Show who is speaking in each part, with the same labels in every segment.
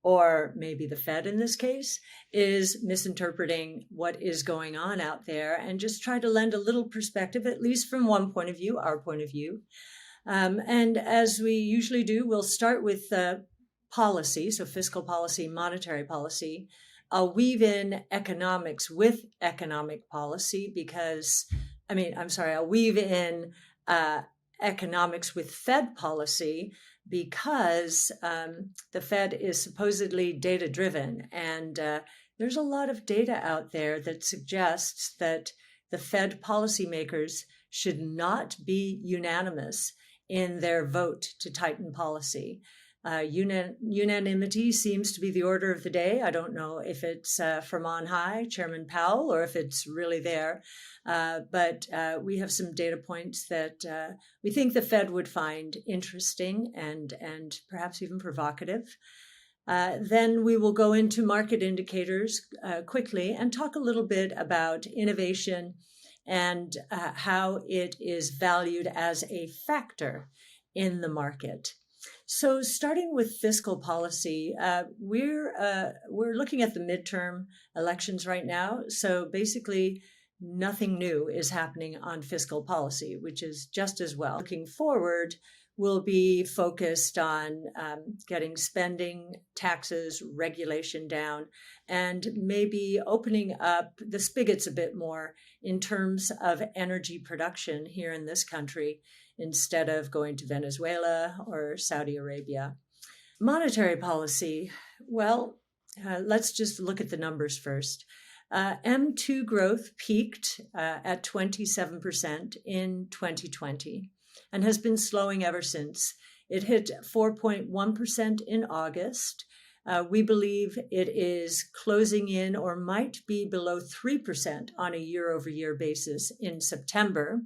Speaker 1: or maybe the Fed in this case, is misinterpreting what is going on out there and just try to lend a little perspective, at least from one point of view, our point of view. And as we usually do, we'll start with policy, so fiscal policy, monetary policy. I'll weave in economics with economic policy I'll weave in economics with Fed policy because the Fed is supposedly data-driven. And there's a lot of data out there that suggests that the Fed policymakers should not be unanimous in their vote to tighten policy. Unanimity seems to be the order of the day. I don't know if it's from on high, Chairman Powell, or if it's really there. But we have some data points that we think the Fed would find interesting and perhaps even provocative. Then we will go into market indicators quickly and talk a little bit about innovation and how it is valued as a factor in the market. So starting with fiscal policy, we're looking at the midterm elections right now. So basically, nothing new is happening on fiscal policy, which is just as well. Looking forward, we'll be focused on getting spending, taxes, regulation down, and maybe opening up the spigots a bit more in terms of energy production here in this country, instead of going to Venezuela or Saudi Arabia. Monetary policy, well, let's just look at the numbers first. M2 growth peaked at 27% in 2020 and has been slowing ever since. It hit 4.1% in August. We believe it is closing in or might be below 3% on a year-over-year basis in September,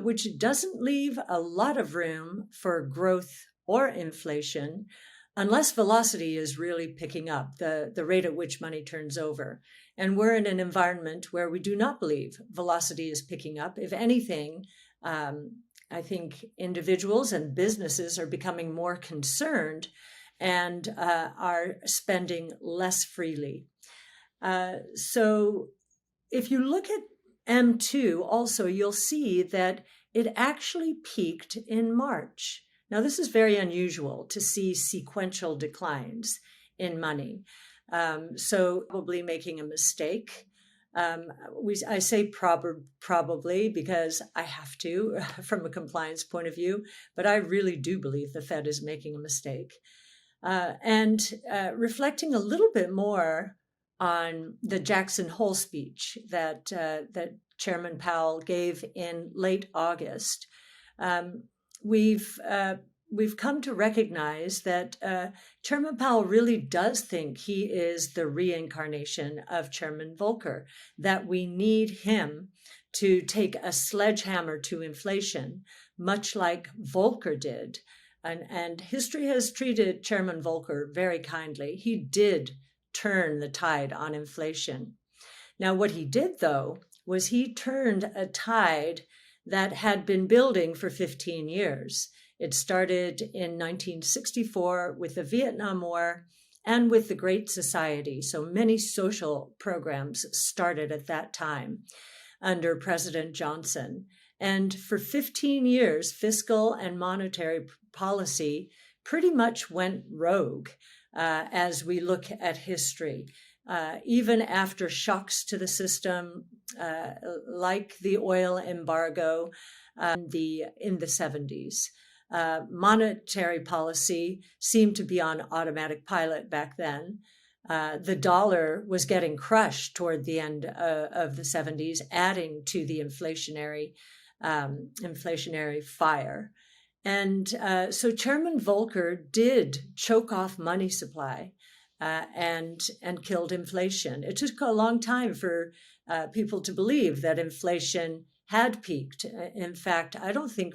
Speaker 1: which doesn't leave a lot of room for growth or inflation unless velocity is really picking up, the rate at which money turns over. And we're in an environment where we do not believe velocity is picking up. If anything, I think individuals and businesses are becoming more concerned and are spending less freely. So if you look at M2 also, you'll see that it actually peaked in March. Now, this is very unusual to see sequential declines in money. So probably making a mistake. I say probably because I have to from a compliance point of view, but I really do believe the Fed is making a mistake. And reflecting a little bit more on the Jackson Hole speech that Chairman Powell gave in late August, we've come to recognize that Chairman Powell really does think he is the reincarnation of Chairman Volcker, that we need him to take a sledgehammer to inflation, much like Volcker did. And history has treated Chairman Volcker very kindly. He did turn the tide on inflation. Now, what he did, though, was he turned a tide that had been building for 15 years. It started in 1964 with the Vietnam War and with the Great Society. So many social programs started at that time under President Johnson. And for 15 years, fiscal and monetary policy pretty much went rogue as we look at history. Even after shocks to the system, like the oil embargo in the 70s. Monetary policy seemed to be on automatic pilot back then. The dollar was getting crushed toward the end of the 70s, adding to the inflationary fire. And so Chairman Volcker did choke off money supply and killed inflation. It took a long time for people to believe that inflation had peaked. In fact, I don't think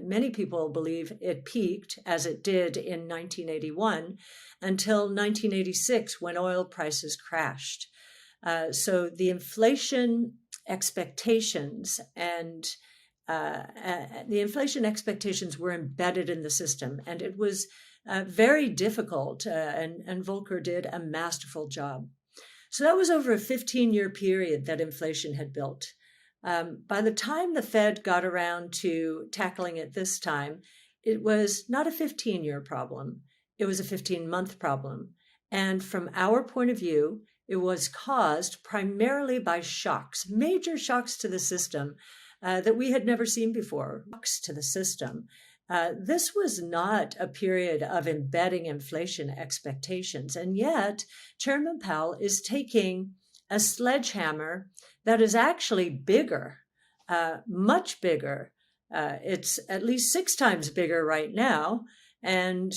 Speaker 1: many people believe it peaked as it did in 1981 until 1986 when oil prices crashed. So the inflation expectations were embedded in the system, and it was very difficult, and Volcker did a masterful job. So that was over a 15-year period that inflation had built. By the time the Fed got around to tackling it this time, it was not a 15-year problem. It was a 15-month problem. And from our point of view, it was caused primarily by shocks, major shocks to the system that we had never seen before. Shocks to the system. This was not a period of embedding inflation expectations. And yet, Chairman Powell is taking a sledgehammer that is actually bigger, much bigger. It's at least 6 times bigger right now, and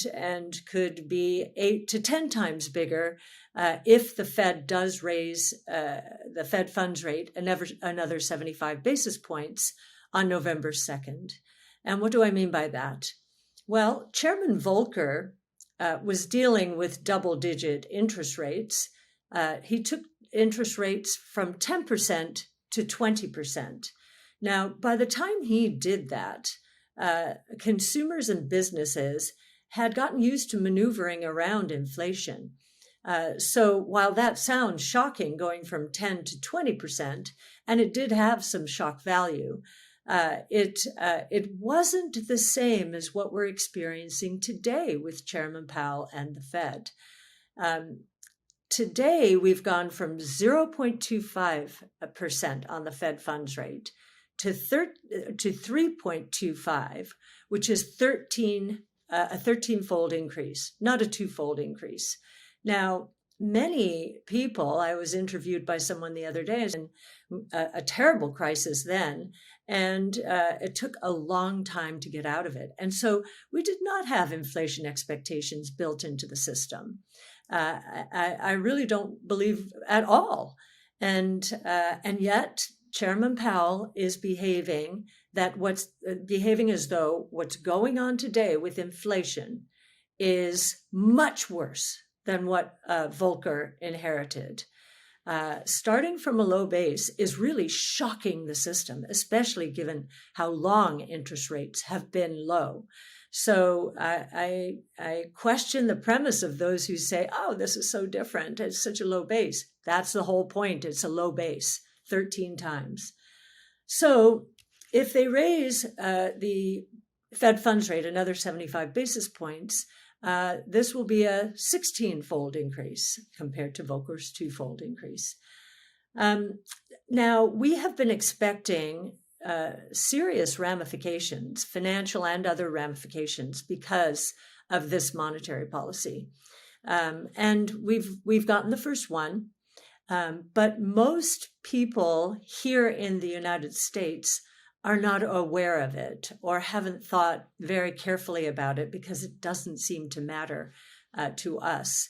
Speaker 1: could be 8 to 10 times bigger if the Fed does raise the Fed funds rate another 75 basis points on November 2nd. And what do I mean by that? Well, Chairman Volcker was dealing with double-digit interest rates. He took interest rates from 10% to 20%. Now, by the time he did that, consumers and businesses had gotten used to maneuvering around inflation. So while that sounds shocking, going from 10 to 20%, and it did have some shock value, it wasn't the same as what we're experiencing today with Chairman Powell and the Fed. Today, we've gone from 0.25% on the Fed funds rate to 3.25, which is a 13-fold increase, not a 2-fold increase. Now, many people, I was interviewed by someone the other day, and a terrible crisis then, and it took a long time to get out of it. And so we did not have inflation expectations built into the system. I really don't believe at all. And yet Chairman Powell is behaving as though what's going on today with inflation is much worse than what Volcker inherited. Starting from a low base is really shocking the system, especially given how long interest rates have been low. So I question the premise of those who say, oh, this is so different. It's such a low base. That's the whole point. It's a low base, 13 times. So if they raise the Fed funds rate another 75 basis points, this will be a 16-fold increase compared to Volcker's 2-fold increase. Now, we have been expecting serious ramifications, financial and other ramifications, because of this monetary policy. And we've gotten the first one, but most people here in the United States are not aware of it or haven't thought very carefully about it because it doesn't seem to matter to us.